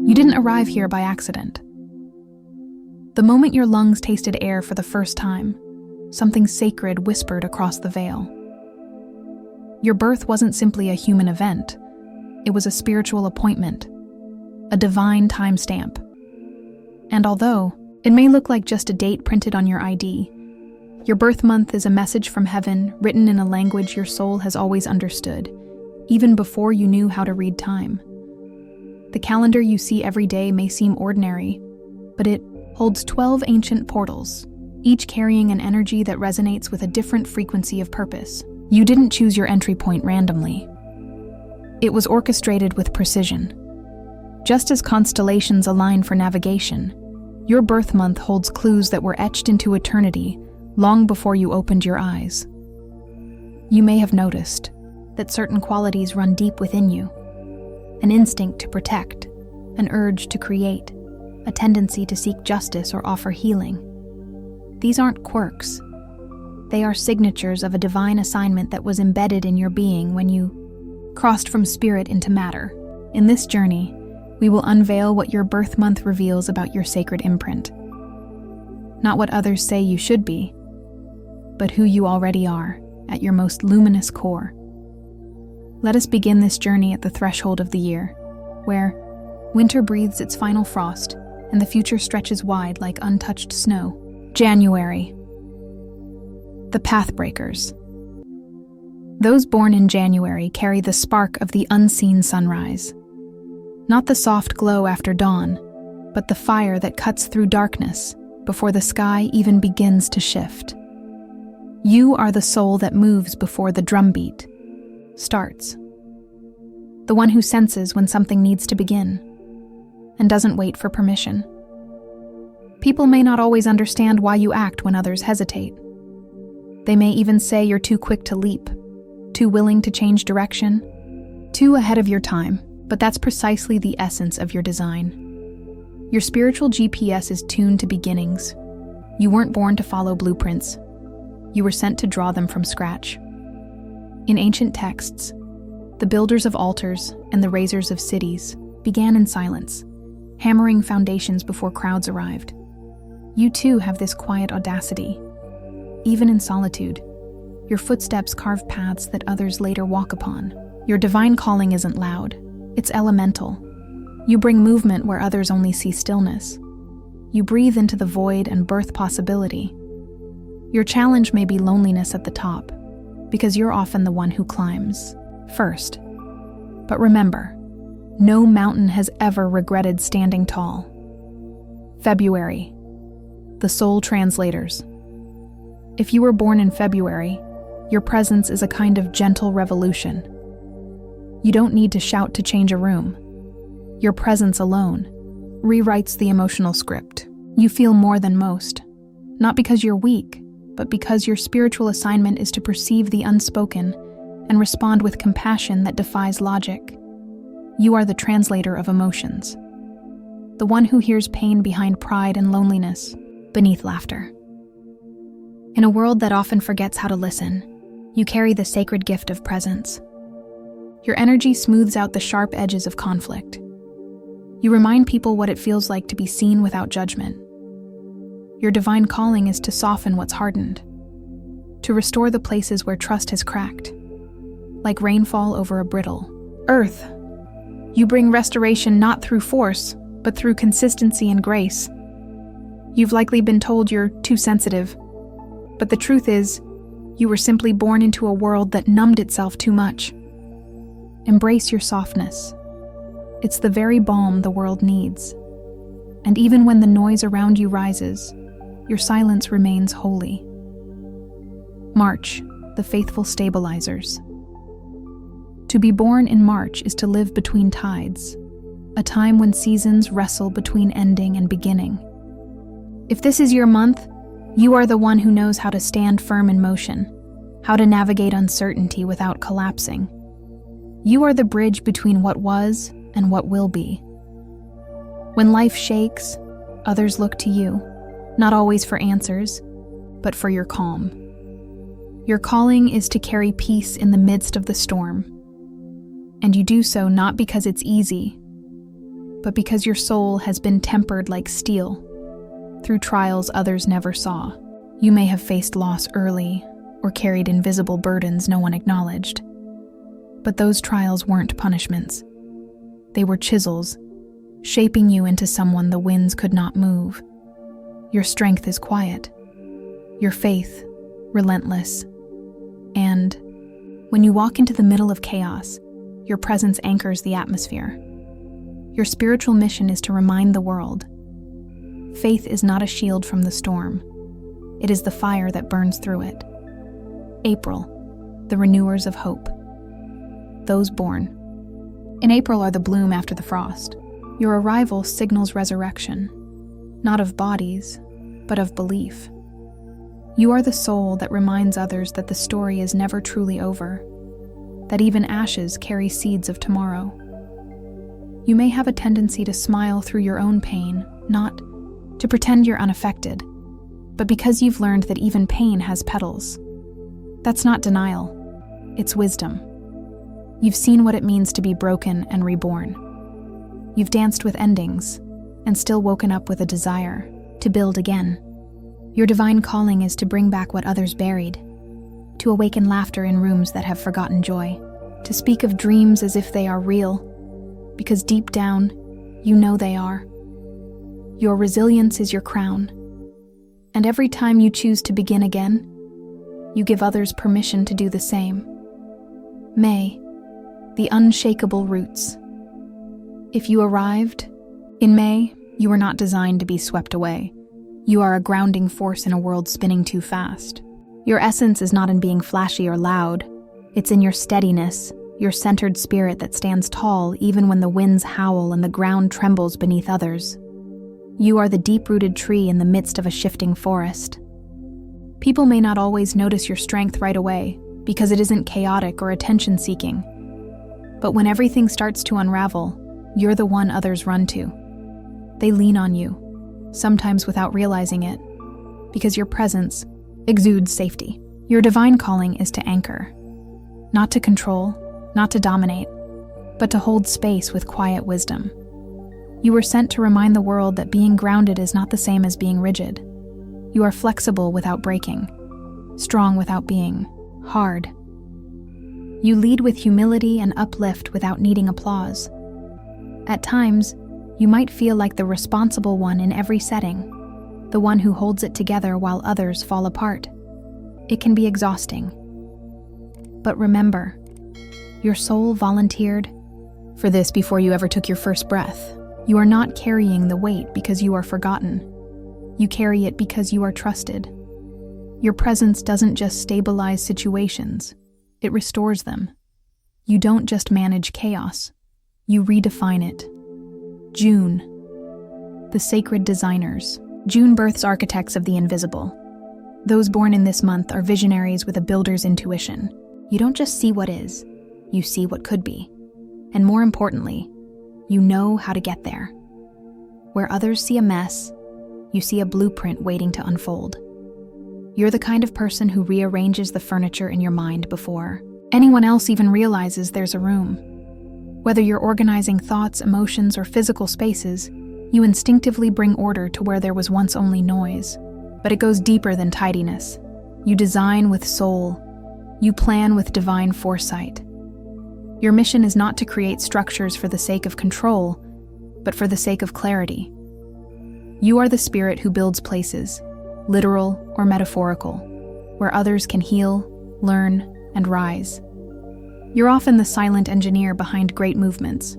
You didn't arrive here by accident. The moment your lungs tasted air for the first time, something sacred whispered across the veil. Your birth wasn't simply a human event. It was a spiritual appointment, a divine timestamp. And although it may look like just a date printed on your ID, your birth month is a message from heaven written in a language your soul has always understood, even before you knew how to read time. The calendar you see every day may seem ordinary, but it holds 12 ancient portals, each carrying an energy that resonates with a different frequency of purpose. You didn't choose your entry point randomly. It was orchestrated with precision. Just as constellations align for navigation, your birth month holds clues that were etched into eternity long before you opened your eyes. You may have noticed that certain qualities run deep within you: an instinct to protect, an urge to create, a tendency to seek justice or offer healing. These aren't quirks. They are signatures of a divine assignment that was embedded in your being when you crossed from spirit into matter. In this journey, we will unveil what your birth month reveals about your sacred imprint. Not what others say you should be, but who you already are at your most luminous core. Let us begin this journey at the threshold of the year, where winter breathes its final frost and the future stretches wide like untouched snow. January. The pathbreakers. Those born in January carry the spark of the unseen sunrise. Not the soft glow after dawn, but the fire that cuts through darkness before the sky even begins to shift. You are the soul that moves before the drumbeat starts. The one who senses when something needs to begin and doesn't wait for permission. People may not always understand why you act when others hesitate. They may even say you're too quick to leap, too willing to change direction, too ahead of your time, but that's precisely the essence of your design. Your spiritual GPS is tuned to beginnings. You weren't born to follow blueprints. You were sent to draw them from scratch. In ancient texts, the builders of altars and the raisers of cities began in silence, hammering foundations before crowds arrived. You too have this quiet audacity. Even in solitude, your footsteps carve paths that others later walk upon. Your divine calling isn't loud, it's elemental. You bring movement where others only see stillness. You breathe into the void and birth possibility. Your challenge may be loneliness at the top, because you're often the one who climbs first. But remember, no mountain has ever regretted standing tall. February. The soul translators. If you were born in February, your presence is a kind of gentle revolution. You don't need to shout to change a room. Your presence alone rewrites the emotional script. You feel more than most, not because you're weak, but because your spiritual assignment is to perceive the unspoken and respond with compassion that defies logic. You are the translator of emotions, the one who hears pain behind pride and loneliness beneath laughter. In a world that often forgets how to listen, you carry the sacred gift of presence. Your energy smooths out the sharp edges of conflict. You remind people what it feels like to be seen without judgment. Your divine calling is to soften what's hardened, to restore the places where trust has cracked. Like rainfall over a brittle earth, you bring restoration not through force, but through consistency and grace. You've likely been told you're too sensitive, but the truth is, you were simply born into a world that numbed itself too much. Embrace your softness. It's the very balm the world needs. And even when the noise around you rises, your silence remains holy. March, the faithful stabilizers. To be born in March is to live between tides, a time when seasons wrestle between ending and beginning. If this is your month, you are the one who knows how to stand firm in motion, how to navigate uncertainty without collapsing. You are the bridge between what was and what will be. When life shakes, others look to you, not always for answers, but for your calm. Your calling is to carry peace in the midst of the storm. And you do so not because it's easy, but because your soul has been tempered like steel through trials others never saw. You may have faced loss early or carried invisible burdens no one acknowledged. But those trials weren't punishments. They were chisels, shaping you into someone the winds could not move. Your strength is quiet, your faith relentless, and when you walk into the middle of chaos, your presence anchors the atmosphere. Your spiritual mission is to remind the world. Faith is not a shield from the storm. It is the fire that burns through it. April, the renewers of hope. Those born in April are the bloom after the frost. Your arrival signals resurrection, not of bodies, but of belief. You are the soul that reminds others that the story is never truly over, that even ashes carry seeds of tomorrow. You may have a tendency to smile through your own pain, not to pretend you're unaffected, but because you've learned that even pain has petals. That's not denial, it's wisdom. You've seen what it means to be broken and reborn. You've danced with endings and still woken up with a desire to build again. Your divine calling is to bring back what others buried, to awaken laughter in rooms that have forgotten joy, to speak of dreams as if they are real, because deep down, you know they are. Your resilience is your crown, and every time you choose to begin again, you give others permission to do the same. May, the unshakable roots. If you arrived in May, you were not designed to be swept away. You are a grounding force in a world spinning too fast. Your essence is not in being flashy or loud. It's in your steadiness, your centered spirit that stands tall even when the winds howl and the ground trembles beneath others. You are the deep-rooted tree in the midst of a shifting forest. People may not always notice your strength right away because it isn't chaotic or attention-seeking. But when everything starts to unravel, you're the one others run to. They lean on you, sometimes without realizing it, because your presence exudes safety. Your divine calling is to anchor, not to control, not to dominate, but to hold space with quiet wisdom. You were sent to remind the world that being grounded is not the same as being rigid. You are flexible without breaking, strong without being hard. You lead with humility and uplift without needing applause. At times, you might feel like the responsible one in every setting, the one who holds it together while others fall apart. It can be exhausting. But remember, your soul volunteered for this before you ever took your first breath. You are not carrying the weight because you are forgotten. You carry it because you are trusted. Your presence doesn't just stabilize situations, it restores them. You don't just manage chaos, you redefine it. June, the sacred designers. June births architects of the invisible. Those born in this month are visionaries with a builder's intuition. You don't just see what is, you see what could be. And more importantly, you know how to get there. Where others see a mess, you see a blueprint waiting to unfold. You're the kind of person who rearranges the furniture in your mind before anyone else even realizes there's a room. Whether you're organizing thoughts, emotions, or physical spaces, you instinctively bring order to where there was once only noise. But it goes deeper than tidiness. You design with soul. You plan with divine foresight. Your mission is not to create structures for the sake of control, but for the sake of clarity. You are the spirit who builds places, literal or metaphorical, where others can heal, learn, and rise. You're often the silent engineer behind great movements,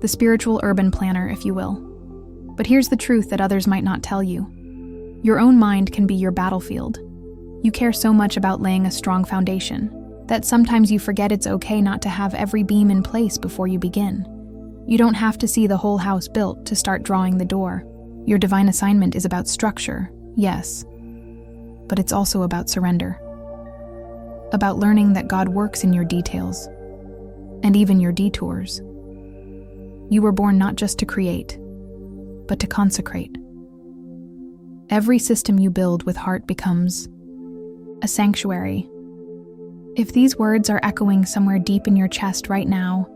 the spiritual urban planner, if you will. But here's the truth that others might not tell you. Your own mind can be your battlefield. You care so much about laying a strong foundation that sometimes you forget it's okay not to have every beam in place before you begin. You don't have to see the whole house built to start drawing the door. Your divine assignment is about structure, yes, but it's also about surrender. About learning that God works in your details, and even your detours. You were born not just to create, but to consecrate. Every system you build with heart becomes a sanctuary. If these words are echoing somewhere deep in your chest right now,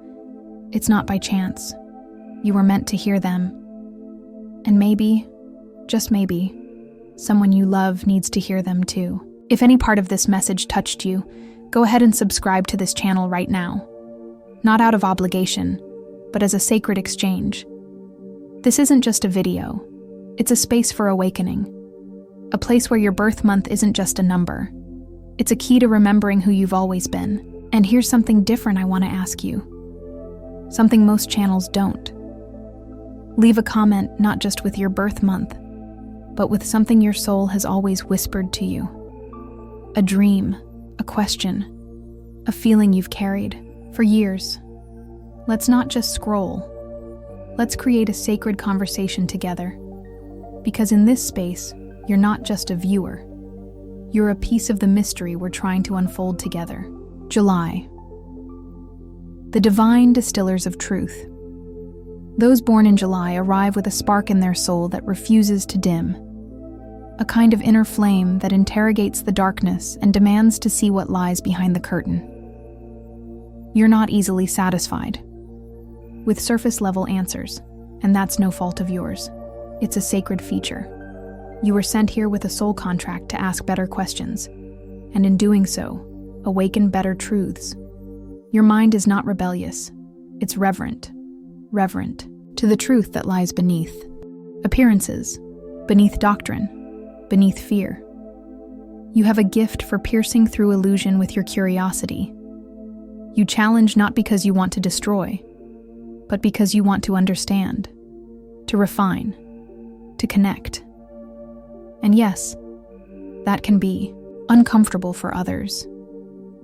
it's not by chance. You were meant to hear them. And maybe, just maybe, someone you love needs to hear them too. If any part of this message touched you, go ahead and subscribe to this channel right now. Not out of obligation, but as a sacred exchange. This isn't just a video. It's a space for awakening. A place where your birth month isn't just a number. It's a key to remembering who you've always been. And here's something different I want to ask you. Something most channels don't. Leave a comment not just with your birth month, but with something your soul has always whispered to you. A dream, a question, a feeling you've carried for years. Let's not just scroll. Let's create a sacred conversation together. Because in this space, you're not just a viewer. You're a piece of the mystery we're trying to unfold together. July. The divine distillers of truth. Those born in July arrive with a spark in their soul that refuses to dim. A kind of inner flame that interrogates the darkness and demands to see what lies behind the curtain. You're not easily satisfied with surface-level answers, and that's no fault of yours. It's a sacred feature. You were sent here with a soul contract to ask better questions, and in doing so, awaken better truths. Your mind is not rebellious. It's reverent to the truth that lies beneath appearances, beneath doctrine, beneath fear. You have a gift for piercing through illusion with your curiosity. You challenge not because you want to destroy, but because you want to understand, to refine, to connect. And yes, that can be uncomfortable for others.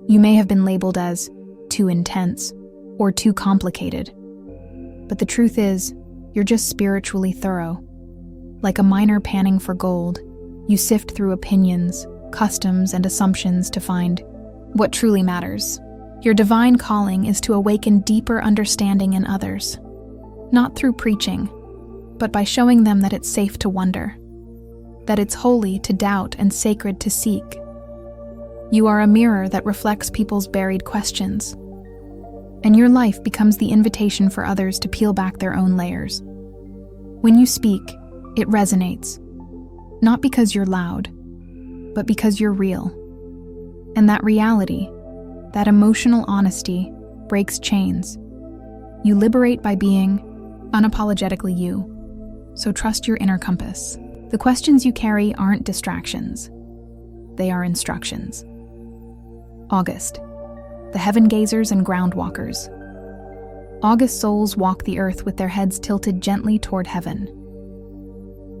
You may have been labeled as too intense or too complicated. But the truth is, you're just spiritually thorough. Like a miner panning for gold, you sift through opinions, customs, and assumptions to find what truly matters. Your divine calling is to awaken deeper understanding in others, not through preaching, but by showing them that it's safe to wonder, that it's holy to doubt and sacred to seek. You are a mirror that reflects people's buried questions, and your life becomes the invitation for others to peel back their own layers. When you speak, it resonates, not because you're loud, but because you're real. And that reality, that emotional honesty, breaks chains. You liberate by being unapologetically you. So trust your inner compass. The questions you carry aren't distractions. They are instructions. August. The heaven gazers and ground walkers. August souls walk the earth with their heads tilted gently toward heaven.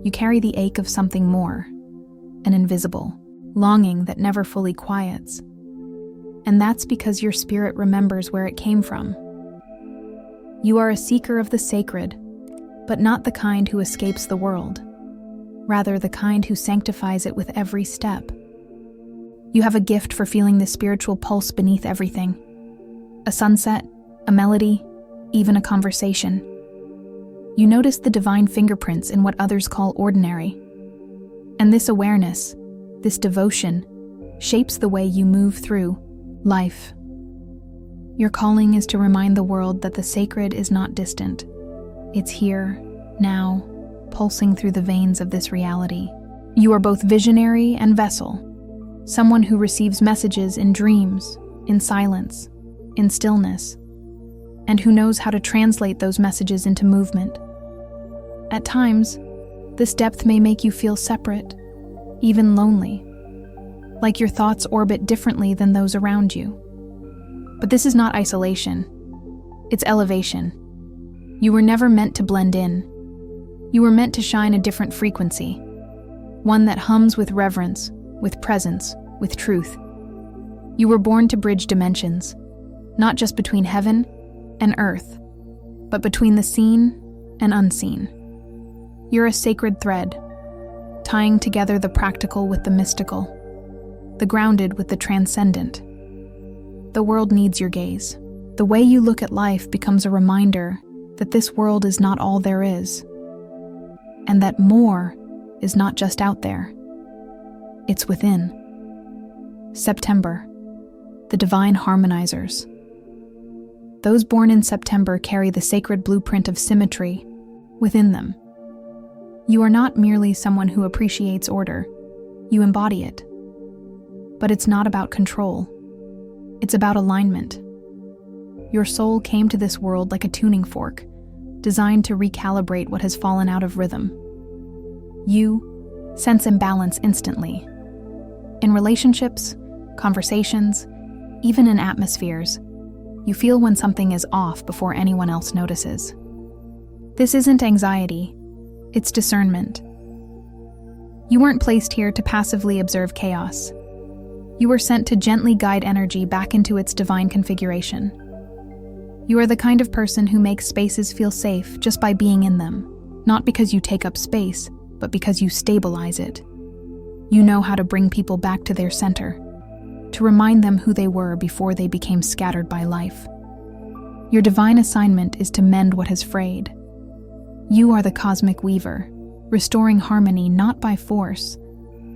You carry the ache of something more, an invisible longing that never fully quiets. And that's because your spirit remembers where it came from. You are a seeker of the sacred, but not the kind who escapes the world, rather the kind who sanctifies it with every step. You have a gift for feeling the spiritual pulse beneath everything. A sunset, a melody, even a conversation. You notice the divine fingerprints in what others call ordinary. And this awareness, this devotion, shapes the way you move through life. Your calling is to remind the world that the sacred is not distant. It's here, now, pulsing through the veins of this reality. You are both visionary and vessel, someone who receives messages in dreams, in silence, in stillness, and who knows how to translate those messages into movement. At times, this depth may make you feel separate, even lonely, like your thoughts orbit differently than those around you. But this is not isolation. It's elevation. You were never meant to blend in. You were meant to shine a different frequency, one that hums with reverence, with presence, with truth. You were born to bridge dimensions, not just between heaven and earth, but between the seen and unseen. You're a sacred thread, tying together the practical with the mystical, the grounded with the transcendent. The world needs your gaze. The way you look at life becomes a reminder that this world is not all there is, and that more is not just out there. It's within. September, the divine harmonizers. Those born in September carry the sacred blueprint of symmetry within them. You are not merely someone who appreciates order, you embody it. But it's not about control. It's about alignment. Your soul came to this world like a tuning fork, designed to recalibrate what has fallen out of rhythm. You sense imbalance instantly. In relationships, conversations, even in atmospheres, you feel when something is off before anyone else notices. This isn't anxiety, it's discernment. You weren't placed here to passively observe chaos. You were sent to gently guide energy back into its divine configuration. You are the kind of person who makes spaces feel safe just by being in them, not because you take up space, but because you stabilize it. You know how to bring people back to their center, to remind them who they were before they became scattered by life. Your divine assignment is to mend what has frayed. You are the cosmic weaver, restoring harmony not by force,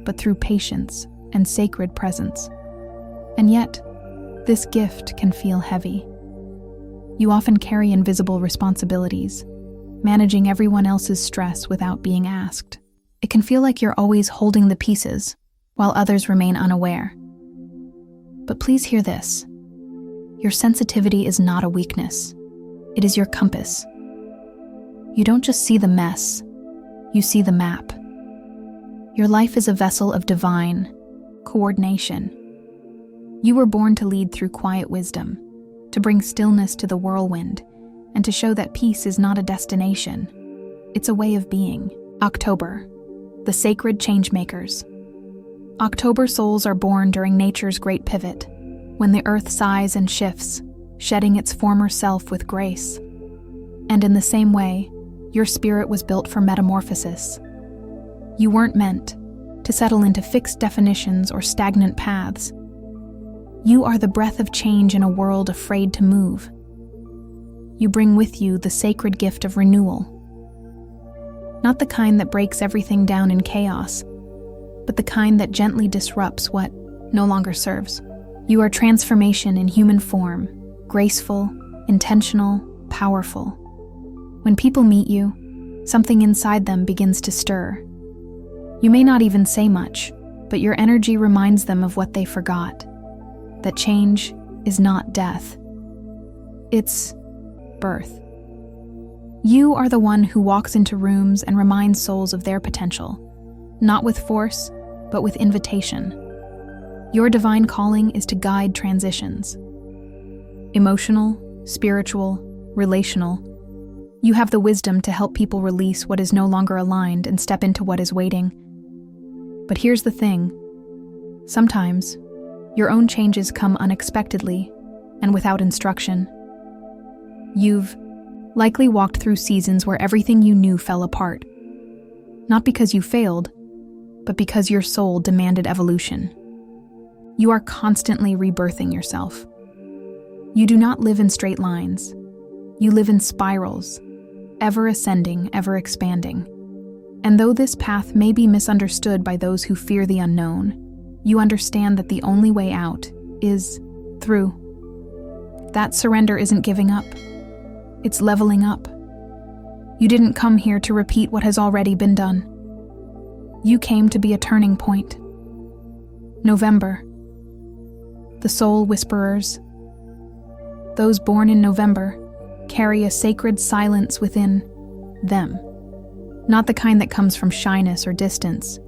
but through patience and sacred presence. And yet, this gift can feel heavy. You often carry invisible responsibilities, managing everyone else's stress without being asked. It can feel like you're always holding the pieces, while others remain unaware. But please hear this. Your sensitivity is not a weakness. It is your compass. You don't just see the mess, you see the map. Your life is a vessel of divine coordination. You were born to lead through quiet wisdom, to bring stillness to the whirlwind, and to show that peace is not a destination. It's a way of being. October, the sacred changemakers. October souls are born during nature's great pivot, when the earth sighs and shifts, shedding its former self with grace. And in the same way, your spirit was built for metamorphosis. You weren't meant to settle into fixed definitions or stagnant paths. You are the breath of change in a world afraid to move. You bring with you the sacred gift of renewal. Not the kind that breaks everything down in chaos, but the kind that gently disrupts what no longer serves. You are transformation in human form, graceful, intentional, powerful. When people meet you, something inside them begins to stir. You may not even say much, but your energy reminds them of what they forgot. That change is not death. It's birth. You are the one who walks into rooms and reminds souls of their potential, not with force, but with invitation. Your divine calling is to guide transitions. Emotional, spiritual, relational. You have the wisdom to help people release what is no longer aligned and step into what is waiting. But here's the thing. Sometimes, your own changes come unexpectedly and without instruction. You've likely walked through seasons where everything you knew fell apart. Not because you failed, but because your soul demanded evolution. You are constantly rebirthing yourself. You do not live in straight lines. You live in spirals, ever ascending, ever expanding. And though this path may be misunderstood by those who fear the unknown, you understand that the only way out is through. That surrender isn't giving up. It's leveling up. You didn't come here to repeat what has already been done. You came to be a turning point. November. The soul whisperers. Those born in November carry a sacred silence within them. Not the kind that comes from shyness or distance,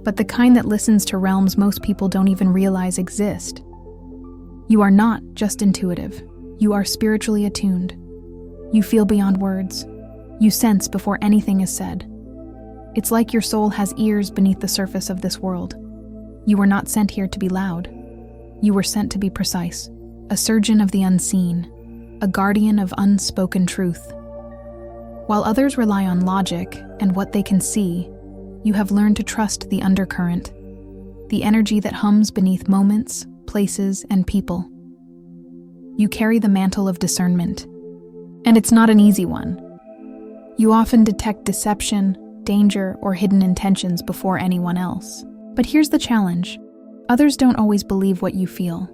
but the kind that listens to realms most people don't even realize exist. You are not just intuitive. You are spiritually attuned. You feel beyond words. You sense before anything is said. It's like your soul has ears beneath the surface of this world. You were not sent here to be loud. You were sent to be precise, a surgeon of the unseen, a guardian of unspoken truth. While others rely on logic and what they can see, you have learned to trust the undercurrent, the energy that hums beneath moments, places, and people. You carry the mantle of discernment, and it's not an easy one. You often detect deception, danger, or hidden intentions before anyone else. But here's the challenge. Others don't always believe what you feel.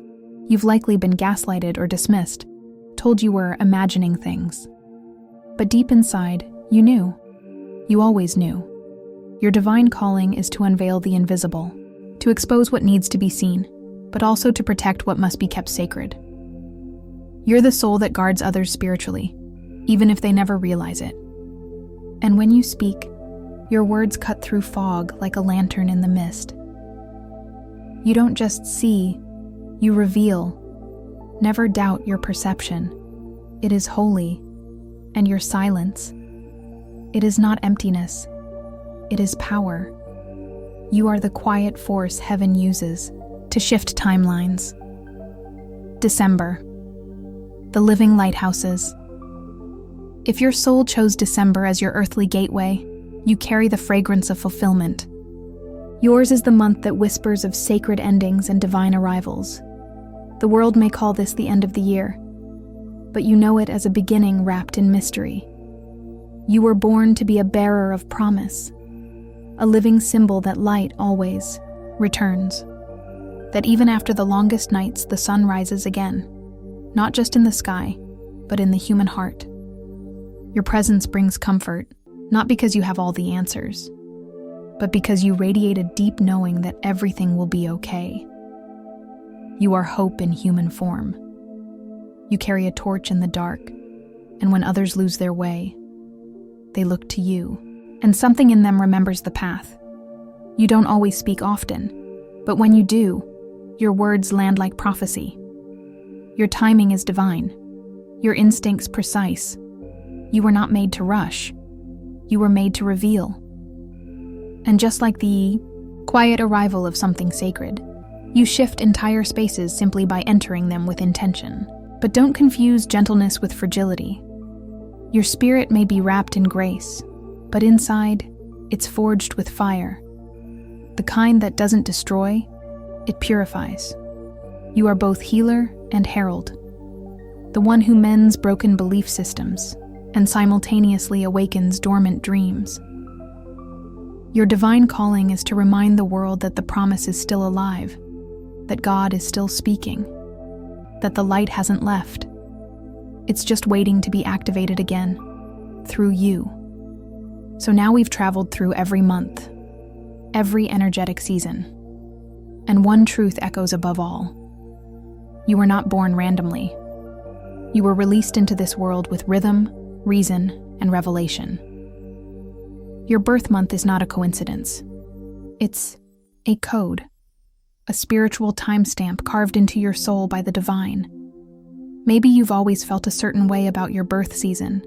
You've likely been gaslighted or dismissed, told you were imagining things. But deep inside, you knew. You always knew. Your divine calling is to unveil the invisible, to expose what needs to be seen, but also to protect what must be kept sacred. You're the soul that guards others spiritually, even if they never realize it. And when you speak, your words cut through fog like a lantern in the mist. You don't just see, you reveal. Never doubt your perception. It is holy, and your silence. It is not emptiness. It is power. You are the quiet force heaven uses to shift timelines. December. The living lighthouses. If your soul chose December as your earthly gateway, you carry the fragrance of fulfillment. Yours is the month that whispers of sacred endings and divine arrivals. The world may call this the end of the year, but you know it as a beginning wrapped in mystery. You were born to be a bearer of promise, a living symbol that light always returns, that even after the longest nights the sun rises again, not just in the sky, but in the human heart. Your presence brings comfort, not because you have all the answers, but because you radiate a deep knowing that everything will be okay. You are hope in human form. You carry a torch in the dark, and when others lose their way, they look to you, and something in them remembers the path. You don't always speak often, but when you do, your words land like prophecy. Your timing is divine, your instincts precise. You were not made to rush. You were made to reveal. And just like the quiet arrival of something sacred, you shift entire spaces simply by entering them with intention. But don't confuse gentleness with fragility. Your spirit may be wrapped in grace, but inside, it's forged with fire. The kind that doesn't destroy, it purifies. You are both healer and herald, the one who mends broken belief systems and simultaneously awakens dormant dreams. Your divine calling is to remind the world that the promise is still alive, that God is still speaking, that the light hasn't left. It's just waiting to be activated again, through you. So now we've traveled through every month, every energetic season, and one truth echoes above all. You were not born randomly. You were released into this world with rhythm, reason, and revelation. Your birth month is not a coincidence. It's a code, a spiritual timestamp carved into your soul by the divine. Maybe you've always felt a certain way about your birth season.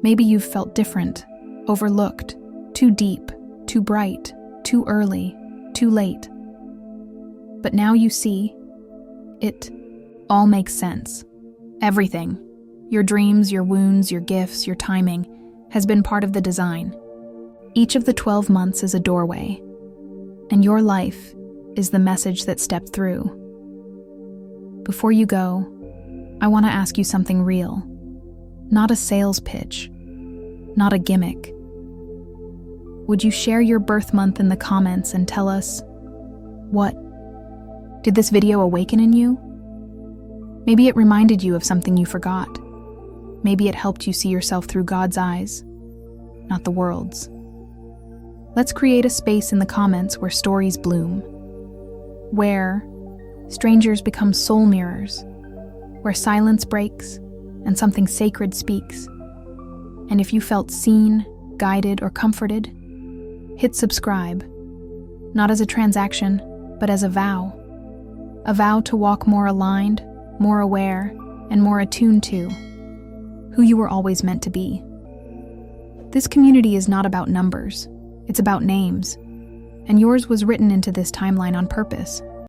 Maybe you've felt different, overlooked, too deep, too bright, too early, too late. But now you see, it all makes sense. Everything, your dreams, your wounds, your gifts, your timing, has been part of the design. Each of the 12 months is a doorway, and your life is the message that stepped through. Before you go, I want to ask you something real. Not a sales pitch, not a gimmick. Would you share your birth month in the comments and tell us, what? Did this video awaken in you? Maybe it reminded you of something you forgot. Maybe it helped you see yourself through God's eyes, not the world's. Let's create a space in the comments where stories bloom, where strangers become soul mirrors, where silence breaks and something sacred speaks. And if you felt seen, guided, or comforted, hit subscribe, not as a transaction, but as a vow to walk more aligned, more aware, and more attuned to who you were always meant to be. This community is not about numbers, it's about names, and yours was written into this timeline on purpose.